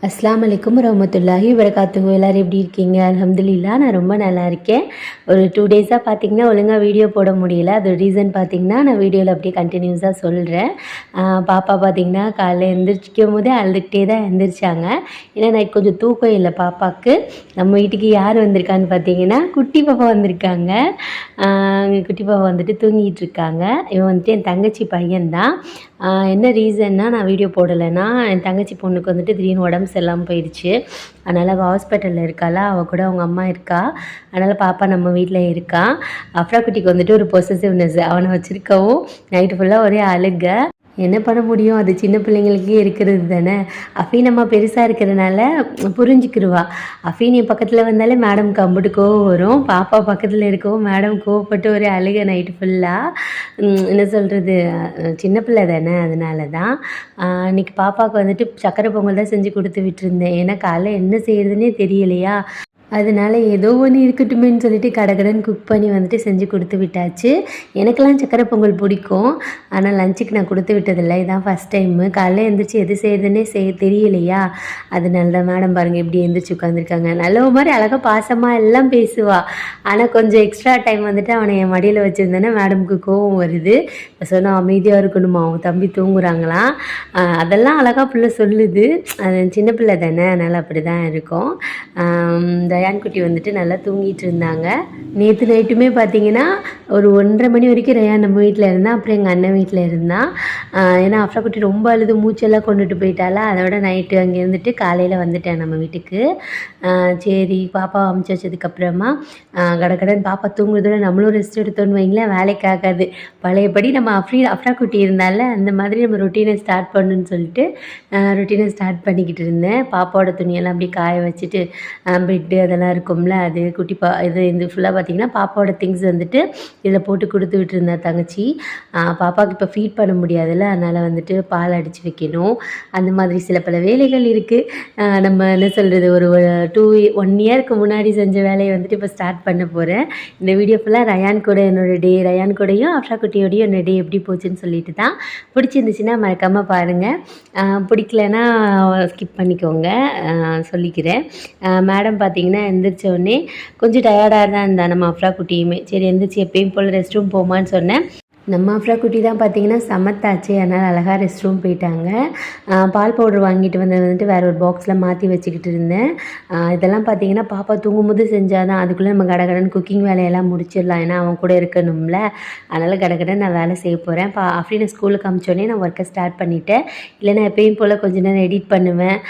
அஸ்ஸலாமு அலைக்கும் வரஹ்மத்துல்லாஹி வபரகாத்துஹு. எல்லோரும் எப்படி இருக்கீங்க? அல்ஹம்துலில்லாஹ் நான் ரொம்ப நல்லா இருக்கேன். ஒரு 2 டேஸாக பார்த்திங்கன்னா ஒழுங்காக வீடியோ போட முடியல. அது ரீசன் பார்த்திங்கன்னா நான் வீடியோவில் அப்படியே கண்டினியூஸாக சொல்கிறேன். பாப்பா பார்த்திங்கன்னா காலைல எழுந்திரிக்கும் போதே அழுதுகிட்டே தான் எழுந்திரிச்சாங்க. ஏன்னா நைட் கொஞ்சம் தூக்கம் இல்லை பாப்பாவுக்கு. நம்ம வீட்டுக்கு யார் வந்திருக்கான்னு பார்த்தீங்கன்னா குட்டி பாப்பா வந்திருக்காங்க. குட்டி பாப்பா வந்துட்டு தூங்கிட்டு இருக்காங்க. இவன் வந்துட்டு என் தங்கச்சி பையன்தான். என்ன ரீசன்னா நான் வீடியோ போடலைன்னா என் தங்கச்சி பொண்ணுக்கு வந்துட்டு திடீர்னு உடம்பு சரியில்லாமல் போயிடுச்சு. அதனால் அவள் ஹாஸ்பிட்டலில் இருக்காளா, அவள் கூட அவங்க அம்மா இருக்கா. அதனால் பாப்பா நம்ம வீட்டில் இருக்கா. அஃப்ரா குட்டிக்கு வந்துட்டு ஒரு பொசசிவ்னஸ், அவனை வச்சுருக்கவும் நைட்டு ஃபுல்லாக ஒரே அழுக. என்ன பண்ண முடியும், அது சின்ன பிள்ளைங்களுக்கே இருக்கிறது தானே. அஃபீன் அம்மா பெருசாக இருக்கிறனால புரிஞ்சுக்கிடுவா. அஃபீன் என் பக்கத்தில் வந்தாலே மேடம்க்கு அம்புட்டு கோவம் வரும். பாப்பா பக்கத்தில் இருக்கவும் மேடம் கோவப்பட்டு ஒரே அழுக நைட்டு ஃபுல்லாக. என்ன சொல்கிறது, சின்ன பிள்ளை தானே, அதனால தான். இன்றைக்கி பாப்பாவுக்கு வந்துட்டு சக்கரை பொங்கல் தான் செஞ்சு கொடுத்து விட்டுருந்தேன். ஏன்னா காலைல என்ன செய்கிறதுனே தெரியலையா. அதனால் ஏதோ ஒன்று இருக்கட்டுமேன்னு சொல்லிட்டு கடகடன்னு குக் பண்ணி வந்துட்டு செஞ்சு கொடுத்து விட்டாச்சு. எனக்கெல்லாம் சக்கரை பொங்கல் பிடிக்கும். ஆனால் லஞ்சுக்கு நான் கொடுத்து விட்டதில்லை, இதான் ஃபஸ்ட் டைமு. காலையில் எழுந்திரிச்சி எது செய்கிறதுனே தெரியலையா. அதனால தான் மேடம் பாருங்கள் எப்படி எழுந்திரிச்சி உட்காந்துருக்காங்க. நல்ல மாதிரி அழகாக பாசமாக எல்லாம் பேசுவாள். ஆனால் கொஞ்சம் எக்ஸ்ட்ரா டைம் வந்துட்டு அவனை என் மடியில் வச்சுருந்தேன்னா மேடமுக்கு கோவம் வருது. இப்போ சொன்னால் அமைதியாக இருக்கணுமா, அவங்க தம்பி தூங்குறாங்களாம். அதெல்லாம் அழகாக பிள்ளை சொல்லுது. அது சின்ன பிள்ளை தானே, அதனால் அப்படி தான் இருக்கும். ரயான் குட்டி வந்துட்டு நல்லா தூங்கிட்டு இருந்தாங்க. நேற்று நைட்டுமே பார்த்தீங்கன்னா ஒரு 1:30 மணி வரைக்கும் ரயான் நம்ம வீட்டில் இருந்தான். அப்புறம் எங்கள் அண்ணன் வீட்டில் இருந்தான். ஏன்னா அஃப்ரா குட்டி ரொம்ப அழுது மூச்செல்லாம் கொண்டுட்டு போயிட்டாலா. அதோட நைட்டு அங்கே இருந்துட்டு காலையில் வந்துட்டேன் நம்ம வீட்டுக்கு. சரி பாப்பா அமுச்சு வச்சதுக்கப்புறமா கடகடன்னு பாப்பா தூங்குறதோட நம்மளும் ரெஸ்ட் எடுத்தோன்னு வைங்களேன், வேலைக்கு ஆகாது. பழையபடி நம்ம அஃப்ரா குட்டி இருந்தால அந்த மாதிரி நம்ம ரொட்டீனை ஸ்டார்ட் பண்ணுன்னு சொல்லிட்டு ரொட்டீனை ஸ்டார்ட் பண்ணிக்கிட்டு இருந்தேன். பாப்பாவோட துணியெல்லாம் அப்படியே காய வச்சுட்டு பெட்டு அதெல்லாம் இருக்கும்ல, அது குட்டி இது ஃபுல்லாக பார்த்திங்கன்னா பாப்பாவோட திங்ஸ் வந்துட்டு இதில் போட்டு கொடுத்து விட்டுருந்தேன் தங்கச்சி. பாப்பாவுக்கு இப்போ ஃபீட் பண்ண முடியாதுல்ல, அதனால் வந்துட்டு பால் அடித்து வைக்கணும். அந்த மாதிரி சில பல வேலைகள் இருக்குது. நம்ம என்ன சொல்கிறது, ஒரு 1 இயருக்கு முன்னாடி செஞ்ச வேலையை வந்துட்டு இப்போ ஸ்டார்ட் பண்ண போகிறேன். இந்த வீடியோ ஃபுல்லாக ரயான் கூட ரயான் கூடயும் அஃப்ரா குட்டியோடையும் என்னோட டே எப்படி போச்சுன்னு சொல்லிட்டு தான். பிடிச்சிருந்துச்சுன்னா மறக்காமல் பாருங்கள், பிடிக்கலன்னா ஸ்கிப் பண்ணிக்கோங்க, சொல்லிக்கிறேன். மேடம் பார்த்திங்கன்னா எந்திரிச்ச உடனே கொஞ்சம் டயர்டாக தான் இருந்தா நம்ம அஃப்ரா குட்டியுமே. சரி எந்திரிச்சு எப்பயும் போல் ரெஸ்ட் ரூம் போமான்னு சொன்னேன். நம்ம அஃப்ரா குட்டி தான் பார்த்திங்கன்னா சமத்தாச்சு, அதனால் அழகாக ரெஸ்ட் ரூம் போயிட்டாங்க. பால் பவுடர் வாங்கிட்டு வந்துட்டு வேறு ஒரு பாக்ஸில் மாற்றி வச்சுக்கிட்டு இருந்தேன். இதெல்லாம் பார்த்திங்கன்னா பாப்பா தூங்கும்போது செஞ்சால் தான், அதுக்குள்ளே நம்ம கடகடன்னு குக்கிங் வேலையெல்லாம் முடிச்சிடலாம். ஏன்னா அவன் கூட இருக்கணும்ல, அதனால் கடகடன்னு நான் வேலை செய்ய போகிறேன். நான் ஸ்கூலுக்கு அமிச்சோடனே நான் ஒர்க்கை ஸ்டார்ட் பண்ணிவிட்டேன். இல்லைன்னா எப்பயும் போல் கொஞ்ச நேரம் எடிட் பண்ணுவேன்.